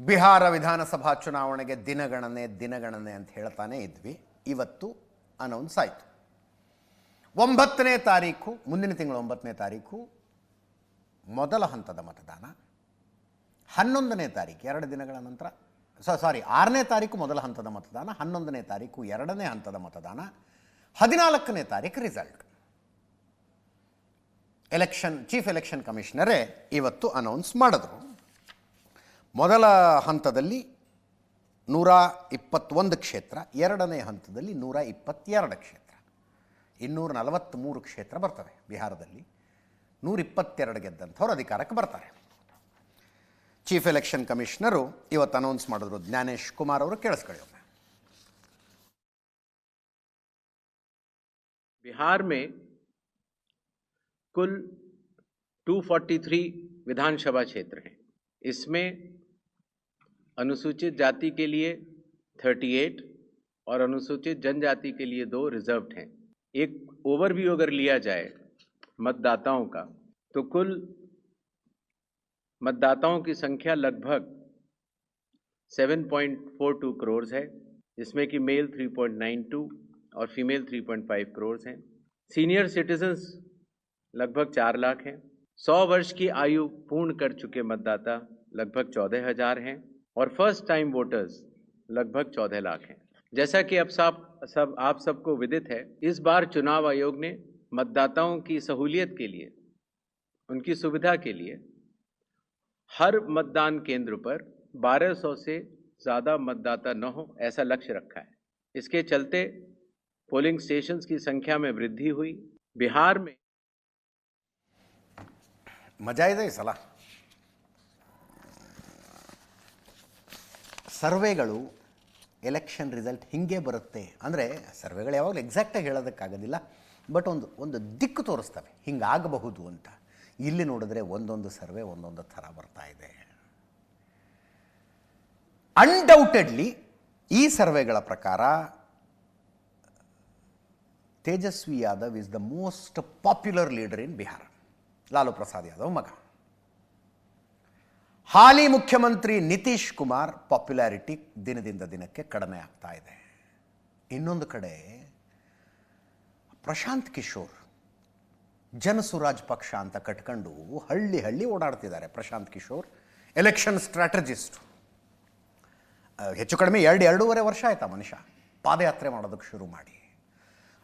ಬಿಹಾರ ವಿಧಾನಸಭಾ ಚುನಾವಣೆಗೆ ದಿನಗಣನೆ ಅಂತ ಹೇಳ್ತಾನೆ ಇದ್ವಿ. ಇವತ್ತು ಅನೌನ್ಸ್ ಆಯಿತು. 9ನೇ ತಾರೀಕು, ಮುಂದಿನ ತಿಂಗಳು 9ನೇ ತಾರೀಕು ಮೊದಲ ಹಂತದ ಮತದಾನ. 11ನೇ ತಾರೀಕು 2 ದಿನಗಳ ನಂತರ 6ನೇ ತಾರೀಕು ಮೊದಲ ಹಂತದ ಮತದಾನ, 11ನೇ ತಾರೀಕು 2ನೇ ಹಂತದ ಮತದಾನ, 14ನೇ ತಾರೀಕು ರಿಸಲ್ಟ್. ಚೀಫ್ ಎಲೆಕ್ಷನ್ ಕಮಿಷನರೇ ಇವತ್ತು ಅನೌನ್ಸ್ ಮಾಡಿದ್ರು. ಮೊದಲ ಹಂತದಲ್ಲಿ 121 ಕ್ಷೇತ್ರ, 2ನೇ ಹಂತದಲ್ಲಿ 122 ಕ್ಷೇತ್ರ, 243 ಕ್ಷೇತ್ರ ಬರ್ತವೆ. ಬಿಹಾರದಲ್ಲಿ 122 ಗೆದ್ದಂಥವ್ರು ಅಧಿಕಾರಕ್ಕೆ ಬರ್ತಾರೆ. ಚೀಫ್ ಎಲೆಕ್ಷನ್ ಕಮಿಷನರು ಇವತ್ತು ಅನೌನ್ಸ್ ಮಾಡಿದ್ರು. ಜ್ಞಾನೇಶ್ ಕುಮಾರ್ ಅವರು ಕೇಳಿಸ್ಕೊಳ್ಳಿ ಒಮ್ಮೆ. बिहार में कुल 243 विधानसभा क्षेत्र हैं. इसमें अनुसूचित जाति के लिए 38 और अनुसूचित जनजाति के लिए 2 रिजर्व्ड हैं. एक ओवरव्यू अगर लिया जाए मतदाताओं का, तो कुल मतदाताओं की संख्या लगभग 7.42 करोड़ है, जिसमें कि मेल 3.92 और फीमेल 3.5 करोड़ हैं. सीनियर सिटीजन्स लगभग 4 लाख हैं. 100 वर्ष की आयु पूर्ण कर चुके मतदाता लगभग 14,000 हैं और फर्स्ट टाइम वोटर्स लगभग 14 लाख हैं. जैसा कि आप सबको विदित है, इस बार चुनाव आयोग ने मतदाताओं की सहूलियत के लिए, उनकी सुविधा के लिए हर मतदान केंद्र पर 1200 से ज़्यादा मतदाता न हो ऐसा लक्ष्य रखा है. इसके चलते पोलिंग स्टेशंस की संख्या में वृद्धि हुई. बिहार में ಮಜಾ ಇದೆ ಈ ಸಲ. ಸರ್ವೆಗಳು ಎಲೆಕ್ಷನ್ ರಿಸಲ್ಟ್ ಹಿಂಗೆ ಬರುತ್ತೆ ಅಂದರೆ, ಸರ್ವೆಗಳು ಯಾವಾಗಲೂ ಎಕ್ಸಾಕ್ಟಾಗಿ ಹೇಳೋದಕ್ಕಾಗೋದಿಲ್ಲ, ಬಟ್ ಒಂದು ದಿಕ್ಕು ತೋರಿಸ್ತವೆ, ಹಿಂಗಾಗಬಹುದು ಅಂತ. ಇಲ್ಲಿ ನೋಡಿದ್ರೆ ಒಂದೊಂದು ಸರ್ವೆ ಒಂದೊಂದು ಥರ ಬರ್ತಾ ಇದೆ. ಅನ್ಡೌಟೆಡ್ಲಿ ಈ ಸರ್ವೆಗಳ ಪ್ರಕಾರ Tejashwi Yadav is the most popular leader in Bihar. Lalu Prasad Yadav ಮಗ. ಹಾಲಿ ಮುಖ್ಯಮಂತ್ರಿ ನಿತೀಶ್ ಕುಮಾರ್ ಪಾಪ್ಯುಲಾರಿಟಿ ದಿನದಿಂದ ದಿನಕ್ಕೆ ಕಡಿಮೆ ಆಗ್ತಾ ಇದೆ. ಇನ್ನೊಂದು ಕಡೆ ಪ್ರಶಾಂತ್ ಕಿಶೋರ್ ಜನಸುರಾಜ್ ಪಕ್ಷ ಅಂತ ಕಟ್ಕೊಂಡು ಹಳ್ಳಿ ಓಡಾಡ್ತಿದ್ದಾರೆ. Prashant Kishor election strategist. ಹೆಚ್ಚು ಕಡಿಮೆ 2.5 ವರ್ಷ ಆಯ್ತಾ ಮನುಷ್ಯ ಪಾದಯಾತ್ರೆ ಮಾಡೋದಕ್ಕೆ ಶುರು ಮಾಡಿ.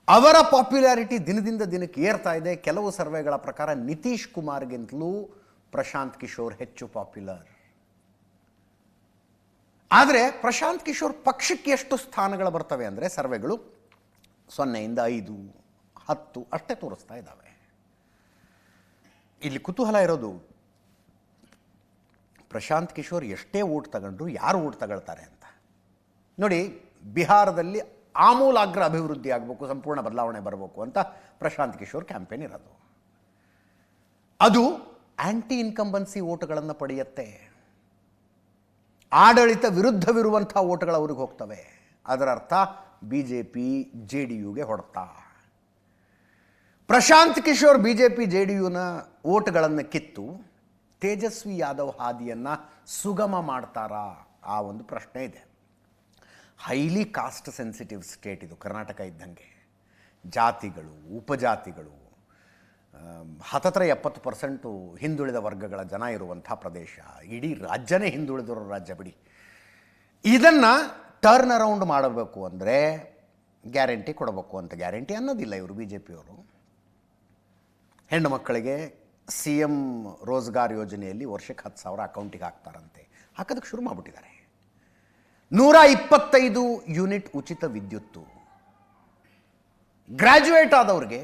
ಅವರ ಪಾಪ್ಯುಲಾರಿಟಿ ದಿನದಿಂದ ದಿನಕ್ಕೆ ಏರ್ತಾ ಇದೆ. ಕೆಲವು ಸರ್ವೆಗಳ ಪ್ರಕಾರ ನಿತೀಶ್ ಕುಮಾರ್ಗಿಂತಲೂ ಪ್ರಶಾಂತ್ ಕಿಶೋರ್ ಹೆಚ್ಚು ಪಾಪ್ಯುಲರ್. ಆದರೆ ಪ್ರಶಾಂತ್ ಕಿಶೋರ್ ಪಕ್ಷಕ್ಕೆ ಎಷ್ಟು ಸ್ಥಾನಗಳು ಬರ್ತವೆ ಅಂದರೆ ಸರ್ವೆಗಳು 0 ಇಂದ 5, 10 ಅಷ್ಟೇ ತೋರಿಸ್ತಾ ಇದ್ದಾವೆ. ಇಲ್ಲಿ ಕುತೂಹಲ ಇರೋದು ಪ್ರಶಾಂತ್ ಕಿಶೋರ್ ಎಷ್ಟೇ ಓಟ್ ತಗೊಂಡ್ರು ಯಾರು ಓಟ್ ತಗೊಳ್ತಾರೆ ಅಂತ. ನೋಡಿ, ಬಿಹಾರದಲ್ಲಿ ಆಮೂಲಾಗ್ರ ಅಭಿವೃದ್ಧಿ ಆಗಬೇಕು, ಸಂಪೂರ್ಣ ಬದಲಾವಣೆ ಬರಬೇಕು ಅಂತ ಪ್ರಶಾಂತ್ ಕಿಶೋರ್ ಕ್ಯಾಂಪೇನ್ ಇರೋದು. ಅದು ಆಂಟಿ ಇನ್ಕಂಬನ್ಸಿ ಓಟ್ಗಳನ್ನು ಪಡೆಯುತ್ತೆ. ಆಡಳಿತ ವಿರುದ್ಧವಿರುವಂಥ ಓಟ್ಗಳು ಅವ್ರಿಗೆ ಹೋಗ್ತವೆ. ಅದರ ಅರ್ಥ BJP JDUಗೆ ಹೊಡೆತ. ಪ್ರಶಾಂತ್ ಕಿಶೋರ್ BJP JDUನ ಓಟ್ಗಳನ್ನು ಕಿತ್ತು ತೇಜಸ್ವಿ ಯಾದವ್ ಹಾದಿಯನ್ನು ಸುಗಮ ಮಾಡ್ತಾರಾ? ಆ ಒಂದು ಪ್ರಶ್ನೆ ಇದೆ. ಹೈಲಿ ಕಾಸ್ಟ್ ಸೆನ್ಸಿಟಿವ್ ಸ್ಟೇಟ್ ಇದು, ಕರ್ನಾಟಕ ಇದ್ದಂಗೆ. ಜಾತಿಗಳು, ಉಪಜಾತಿಗಳು, 70% ಹಿಂದುಳಿದ ವರ್ಗಗಳ ಜನ ಇರುವಂಥ ಪ್ರದೇಶ. ಇಡೀ ರಾಜ್ಯನೇ ಹಿಂದುಳಿದಿರೋ ರಾಜ್ಯ ಬಿಡಿ. ಇದನ್ನು ಟರ್ನ್ ಅರೌಂಡ್ ಮಾಡಬೇಕು ಅಂದರೆ ಗ್ಯಾರಂಟಿ ಕೊಡಬೇಕು ಅಂತ. ಗ್ಯಾರಂಟಿ ಅನ್ನೋದಿಲ್ಲ ಇವರು BJPಯವರು. ಹೆಣ್ಣು ಮಕ್ಕಳಿಗೆ CM ರೋಜ್ಗಾರ್ ಯೋಜನೆಯಲ್ಲಿ ವರ್ಷಕ್ಕೆ 10,000 ಅಕೌಂಟಿಗೆ ಹಾಕ್ತಾರಂತೆ. ಹಾಕೋದಕ್ಕೆ ಶುರು ಮಾಡಿಬಿಟ್ಟಿದ್ದಾರೆ. 125 ಯೂನಿಟ್ ಉಚಿತ ವಿದ್ಯುತ್ತು. ಗ್ರ್ಯಾಜುಯೇಟ್ ಆದವ್ರಿಗೆ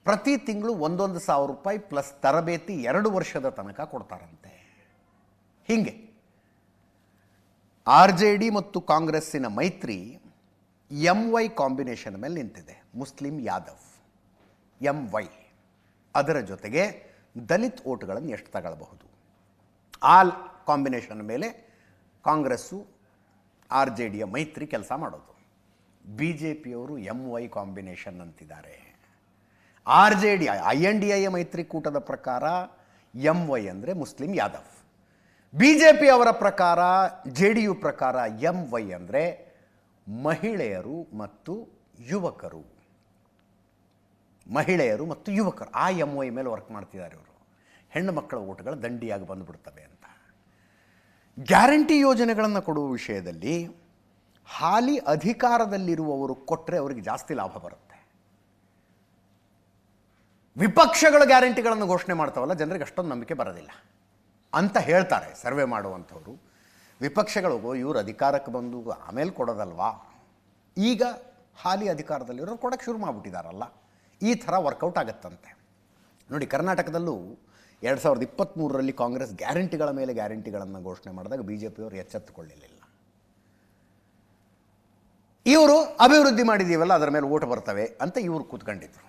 ಪ್ರತಿ ತಿಂಗಳು 1,100 ರೂಪಾಯಿ ಪ್ಲಸ್ ತರಬೇತಿ 2 ವರ್ಷದ ತನಕ ಕೊಡ್ತಾರಂತೆ. ಹೀಗೆ RJD ಮತ್ತು ಕಾಂಗ್ರೆಸ್ಸಿನ ಮೈತ್ರಿ MY ಕಾಂಬಿನೇಷನ್ ಮೇಲೆ ನಿಂತಿದೆ. Muslim Yadav MY. ಅದರ ಜೊತೆಗೆ ದಲಿತ್ ಓಟ್ಗಳನ್ನು ಎಷ್ಟು ತಗೊಳ್ಬಹುದು, ಆ ಕಾಂಬಿನೇಷನ್ ಮೇಲೆ ಕಾಂಗ್ರೆಸ್ಸು RJDಯ ಮೈತ್ರಿ ಕೆಲಸ ಮಾಡೋದು. BJPಯವರು MY ಕಾಂಬಿನೇಷನ್ ಅಂತಿದ್ದಾರೆ. RJD INDA ಮೈತ್ರಿಕೂಟದ ಪ್ರಕಾರ MY ಅಂದರೆ ಮುಸ್ಲಿಂ ಯಾದವ್, BJP ಅವರ ಪ್ರಕಾರ, JDU ಪ್ರಕಾರ MY ಅಂದರೆ ಮಹಿಳೆಯರು ಮತ್ತು ಯುವಕರು. ಮಹಿಳೆಯರು ಮತ್ತು ಯುವಕರು ಆ MY ಮೇಲೆ ವರ್ಕ್ ಮಾಡ್ತಿದ್ದಾರೆ ಇವರು. ಹೆಣ್ಣು ಮಕ್ಕಳ ಓಟುಗಳು ದಂಡಿಯಾಗಿ ಬಂದುಬಿಡ್ತವೆ ಅಂತ. ಗ್ಯಾರಂಟಿ ಯೋಜನೆಗಳನ್ನು ಕೊಡುವ ವಿಷಯದಲ್ಲಿ ಹಾಲಿ ಅಧಿಕಾರದಲ್ಲಿರುವವರು ಕೊಟ್ಟರೆ ಅವರಿಗೆ ಜಾಸ್ತಿ ಲಾಭ ಬರುತ್ತೆ. ವಿಪಕ್ಷಗಳ ಗ್ಯಾರಂಟಿಗಳನ್ನು ಘೋಷಣೆ ಮಾಡ್ತಾವಲ್ಲ, ಜನರಿಗೆ ಅಷ್ಟೊಂದು ನಂಬಿಕೆ ಬರೋದಿಲ್ಲ ಅಂತ ಹೇಳ್ತಾರೆ ಸರ್ವೆ ಮಾಡುವಂಥವ್ರು. ವಿಪಕ್ಷಗಳು ಇವರು ಅಧಿಕಾರಕ್ಕೆ ಬಂದು ಆಮೇಲೆ ಕೊಡೋದಲ್ವಾ, ಈಗ ಹಾಲಿ ಅಧಿಕಾರದಲ್ಲಿರೋರು ಕೊಡೋಕ್ಕೆ ಶುರು ಮಾಡಿಬಿಟ್ಟಿದ್ದಾರಲ್ಲ, ಈ ಥರ ವರ್ಕೌಟ್ ಆಗುತ್ತಂತೆ. ನೋಡಿ, ಕರ್ನಾಟಕದಲ್ಲೂ 2023ರಲ್ಲಿ ಕಾಂಗ್ರೆಸ್ ಗ್ಯಾರಂಟಿಗಳ ಮೇಲೆ ಗ್ಯಾರಂಟಿಗಳನ್ನು ಘೋಷಣೆ ಮಾಡಿದಾಗ BJP ಅವರು ಎಚ್ಚೆತ್ತುಕೊಳ್ಳಲಿಲ್ಲ. ಇವರು ಅಭಿವೃದ್ಧಿ ಮಾಡಿದ್ದೀವಲ್ಲ ಅದರ ಮೇಲೆ ಓಟ್ ಬರ್ತವೆ ಅಂತ ಇವರು ಕೂತ್ಕೊಂಡಿದ್ರು.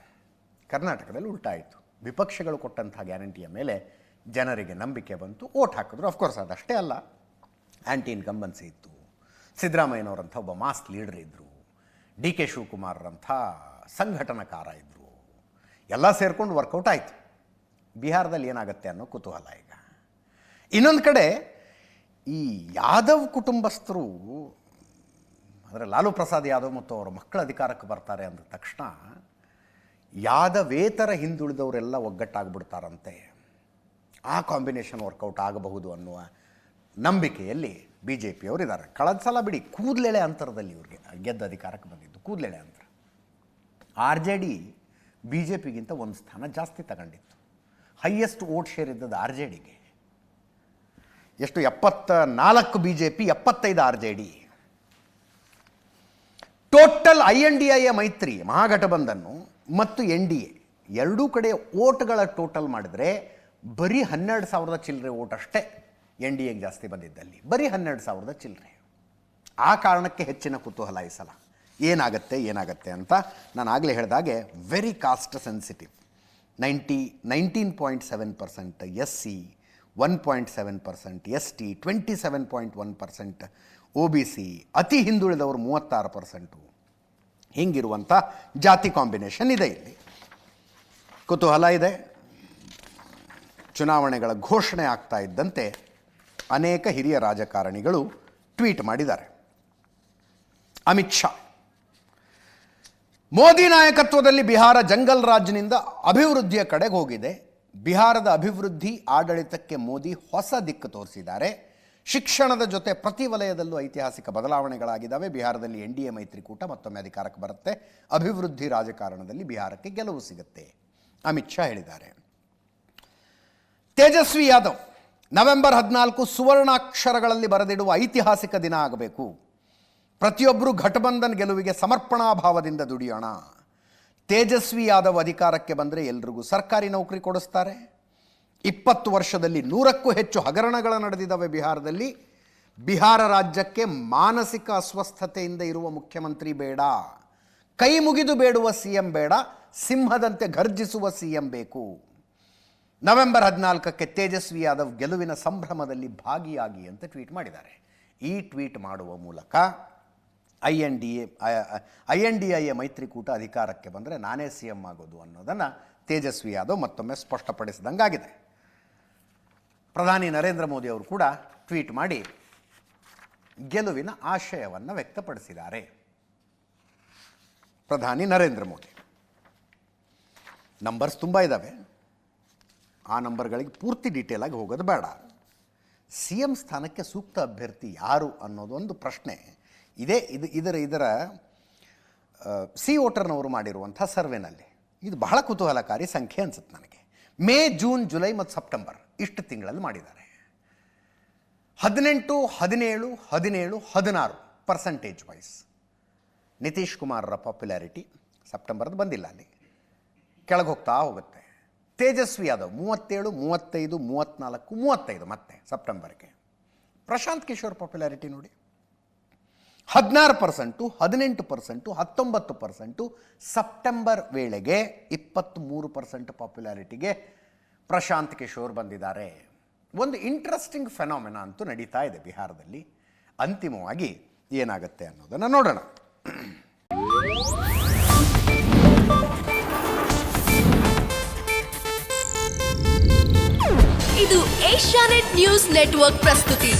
ಕರ್ನಾಟಕದಲ್ಲಿ ಉಲ್ಟಾ ಆಯಿತು. ವಿಪಕ್ಷಗಳು ಕೊಟ್ಟಂಥ ಗ್ಯಾರಂಟಿಯ ಮೇಲೆ ಜನರಿಗೆ ನಂಬಿಕೆ ಬಂತು, ಓಟ್ ಹಾಕಿದ್ರು. ಅಫ್ಕೋರ್ಸ್ ಅದಷ್ಟೇ ಅಲ್ಲ, ಆ್ಯಂಟಿ ಇನ್ಕಂಬನ್ಸಿ ಇತ್ತು. ಸಿದ್ದರಾಮಯ್ಯನವರಂಥ ಒಬ್ಬ ಮಾಸ್ ಲೀಡರ್ ಇದ್ದರು, DK ಶಿವಕುಮಾರ್ರಂಥ ಸಂಘಟನಾಕಾರ ಇದ್ದರು. ಎಲ್ಲ ಸೇರಿಕೊಂಡು ವರ್ಕೌಟ್ ಆಯಿತು. ಬಿಹಾರದಲ್ಲಿ ಏನಾಗುತ್ತೆ ಅನ್ನೋ ಕುತೂಹಲ ಈಗ. ಇನ್ನೊಂದು ಕಡೆ ಈ ಯಾದವ್ ಕುಟುಂಬಸ್ಥರು, ಅಂದರೆ ಲಾಲು ಪ್ರಸಾದ್ ಯಾದವ್ ಮತ್ತು ಅವರ ಮಕ್ಕಳ ಅಧಿಕಾರಕ್ಕೆ ಬರ್ತಾರೆ ಅಂದ ತಕ್ಷಣ ಯಾದವೇತರ ಹಿಂದುಳಿದವರೆಲ್ಲ ಒಗ್ಗಟ್ಟಾಗ್ಬಿಡ್ತಾರಂತೆ. ಆ ಕಾಂಬಿನೇಷನ್ ವರ್ಕೌಟ್ ಆಗಬಹುದು ಅನ್ನುವ ನಂಬಿಕೆಯಲ್ಲಿ BJP ಅವರು ಇದ್ದಾರೆ. ಕಳೆದ ಸಲ ಬಿಡಿ, ಕೂದಲೆಳೆ ಅಂತರದಲ್ಲಿ ಇವ್ರಿಗೆ ಗೆದ್ದ ಅಧಿಕಾರಕ್ಕೆ ಬಂದಿದ್ದು, ಕೂದಲೆಳೆ ಅಂತರ. RJD BJPಗಿಂತ ಒಂದು ಸ್ಥಾನ ಜಾಸ್ತಿ ತಗೊಂಡಿತ್ತು. ಹೈಯೆಸ್ಟ್ ವೋಟ್ ಶೇರ್ ಇದ್ದದ್ದು RJDಗೆ. ಎಷ್ಟು? 74 BJP, 75 RJD. ಟೋಟಲ್ INDIA ಮೈತ್ರಿ ಮಹಾಗಠಬಂಧನ್ನು ಮತ್ತು NDA ಎರಡೂ ಕಡೆ ಓಟ್ಗಳ ಟೋಟಲ್ ಮಾಡಿದರೆ ಬರೀ 12,000 ಚಿಲ್ಲರೆ ಓಟ್ ಅಷ್ಟೇ NDAಗೆ ಜಾಸ್ತಿ ಬಂದಿದ್ದಲ್ಲಿ, ಬರೀ 12,000 ಚಿಲ್ಲರೆ. ಆ ಕಾರಣಕ್ಕೆ ಹೆಚ್ಚಿನ ಕುತೂಹಲ ಈ ಸಲ ಏನಾಗುತ್ತೆ ಅಂತ. ನಾನು ಆಗಲೇ ಹೇಳಿದಾಗೆ very cost sensitive. 19.7% SC, 1.7% ST, 27.1% OBC, ಅತಿ ಹಿಂದುಳಿದವರು 36%. ಹಿಂಗಿರುವಂಥ ಜಾತಿ ಕಾಂಬಿನೇಷನ್ ಇದೆ ಇಲ್ಲಿ. ಕುತೂಹಲ ಇದೆ. ಚುನಾವಣೆಗಳ ಘೋಷಣೆ ಆಗ್ತಾ ಇದ್ದಂತೆ ಅನೇಕ ಹಿರಿಯ ರಾಜಕಾರಣಿಗಳು ಟ್ವೀಟ್ ಮಾಡಿದ್ದಾರೆ. ಅಮಿತ್ ಶಾ, ಮೋದಿ ನಾಯಕತ್ವದಲ್ಲಿ ಬಿಹಾರ ಜಂಗಲ್ ರಾಜ್ನಿಂದ ಅಭಿವೃದ್ಧಿಯ ಕಡೆಗೆ ಹೋಗಿದೆ. ಬಿಹಾರದ ಅಭಿವೃದ್ಧಿ ಆಡಳಿತಕ್ಕೆ ಮೋದಿ ಹೊಸ ದಿಕ್ಕು ತೋರಿಸಿದ್ದಾರೆ. ಶಿಕ್ಷಣದ ಜೊತೆ ಪ್ರತಿ ವಲಯದಲ್ಲೂ ಐತಿಹಾಸಿಕ ಬದಲಾವಣೆಗಳಾಗಿದ್ದಾವೆ. ಬಿಹಾರದಲ್ಲಿ NDA ಮೈತ್ರಿಕೂಟ ಮತ್ತೊಮ್ಮೆ ಅಧಿಕಾರಕ್ಕೆ ಬರುತ್ತೆ. ಅಭಿವೃದ್ಧಿ ರಾಜಕಾರಣದಲ್ಲಿ ಬಿಹಾರಕ್ಕೆ ಗೆಲುವು ಸಿಗುತ್ತೆ, ಅಮಿತ್ ಶಾ ಹೇಳಿದ್ದಾರೆ. ತೇಜಸ್ವಿ ಯಾದವ್, ನವೆಂಬರ್ 14 ಸುವರ್ಣಾಕ್ಷರಗಳಲ್ಲಿ ಬರೆದಿಡುವ ಐತಿಹಾಸಿಕ ದಿನ ಆಗಬೇಕು. ಪ್ರತಿಯೊಬ್ಬರೂ ಘಟಬಂಧನ್ ಗೆಲುವಿಗೆ ಸಮರ್ಪಣಾ ಭಾವದಿಂದ ದುಡಿಯೋಣ. ತೇಜಸ್ವಿ ಯಾದವ್ ಅಧಿಕಾರಕ್ಕೆ ಬಂದರೆ ಎಲ್ರಿಗೂ ಸರ್ಕಾರಿ ನೌಕರಿ ಕೊಡಿಸ್ತಾರೆ. 20 ವರ್ಷದಲ್ಲಿ 100ಕ್ಕೂ ಹೆಚ್ಚು ಹಗರಣಗಳು ನಡೆದಿದ್ದಾವೆ ಬಿಹಾರದಲ್ಲಿ. ಬಿಹಾರ ರಾಜ್ಯಕ್ಕೆ ಮಾನಸಿಕ ಅಸ್ವಸ್ಥತೆಯಿಂದ ಇರುವ ಮುಖ್ಯಮಂತ್ರಿ ಬೇಡ, ಕೈ ಮುಗಿದು ಬೇಡುವ CM ಬೇಡ, ಸಿಂಹದಂತೆ ಘರ್ಜಿಸುವ CM ಬೇಕು. ನವೆಂಬರ್ 14ಕ್ಕೆ ತೇಜಸ್ವಿ ಯಾದವ್ ಗೆಲುವಿನ ಸಂಭ್ರಮದಲ್ಲಿ ಭಾಗಿಯಾಗಿ ಅಂತ ಟ್ವೀಟ್ ಮಾಡಿದ್ದಾರೆ. ಈ ಟ್ವೀಟ್ ಮಾಡುವ ಮೂಲಕ INDIA ಮೈತ್ರಿಕೂಟ ಅಧಿಕಾರಕ್ಕೆ ಬಂದರೆ ನಾನೇ CM ಆಗೋದು ಅನ್ನೋದನ್ನು ತೇಜಸ್ವಿ ಯಾದವ್ ಮತ್ತೊಮ್ಮೆ ಸ್ಪಷ್ಟಪಡಿಸಿದಂಗಾಗಿದೆ. ಪ್ರಧಾನಿ ನರೇಂದ್ರ ಮೋದಿ ಅವರು ಕೂಡ ಟ್ವೀಟ್ ಮಾಡಿ ಗೆಲುವಿನ ಆಶಯವನ್ನು ವ್ಯಕ್ತಪಡಿಸಿದ್ದಾರೆ. ಪ್ರಧಾನಿ ನರೇಂದ್ರ ಮೋದಿ. ನಂಬರ್ಸ್ ತುಂಬ ಇದ್ದಾವೆ, ಆ ನಂಬರ್ಗಳಿಗೆ ಪೂರ್ತಿ ಡೀಟೇಲ್ ಆಗಿ ಹೋಗೋದು ಬೇಡ. CM ಸ್ಥಾನಕ್ಕೆ ಸೂಕ್ತ ಅಭ್ಯರ್ಥಿ ಯಾರು ಅನ್ನೋದು ಒಂದು ಪ್ರಶ್ನೆ ಇದೆ. ಇದರ ಸಿ ವೋಟರ್ನವರು ಮಾಡಿರುವಂಥ ಸರ್ವೆನಲ್ಲಿ ಇದು ಬಹಳ ಕುತೂಹಲಕಾರಿ ಸಂಖ್ಯೆ ಅನಿಸುತ್ತೆ ನನಗೆ. ಮೇ, ಜೂನ್, ಜುಲೈ ಮತ್ತು ಸೆಪ್ಟೆಂಬರ್ ಇಷ್ಟು ತಿಂಗಳಲ್ಲಿ ಮಾಡಿದ್ದಾರೆ. 18, 17, 17, 16% ವೈಸ್. ನಿತೀಶ್ ಕುಮಾರ್ರ ಪಾಪ್ಯುಲಾರಿಟಿ ಸೆಪ್ಟೆಂಬರ್ದು ಬಂದಿಲ್ಲ, ಅಲ್ಲಿ ಕೆಳಗೆ ಹೋಗ್ತಾ ಹೋಗುತ್ತೆ. ತೇಜಸ್ವಿ ಯಾದವ್ 37, 35, 34, 35 ಮತ್ತೆ ಸೆಪ್ಟೆಂಬರ್ಗೆ. ಪ್ರಶಾಂತ್ ಕಿಶೋರ್ ಪಾಪ್ಯುಲಾರಿಟಿ ನೋಡಿ, 16%, 18%, 19%. ಸೆಪ್ಟೆಂಬರ್ ವೇಳೆಗೆ 23% ಪಾಪ್ಯುಲಾರಿಟಿಗೆ ಪ್ರಶಾಂತ್ ಕಿಶೋರ್ ಬಂದಿದ್ದಾರೆ. ಒಂದು ಇಂಟ್ರೆಸ್ಟಿಂಗ್ ಫೆನಾಮಿನಾ ಅಂತೂ ನಡೀತಾ ಇದೆ ಬಿಹಾರದಲ್ಲಿ. ಅಂತಿಮವಾಗಿ ಏನಾಗುತ್ತೆ ಅನ್ನೋದನ್ನು ನೋಡೋಣ. ಇದು ಏಷ್ಯಾನೆಟ್ ನ್ಯೂಸ್ ನೆಟ್ವರ್ಕ್ ಪ್ರಸ್ತುತಿ.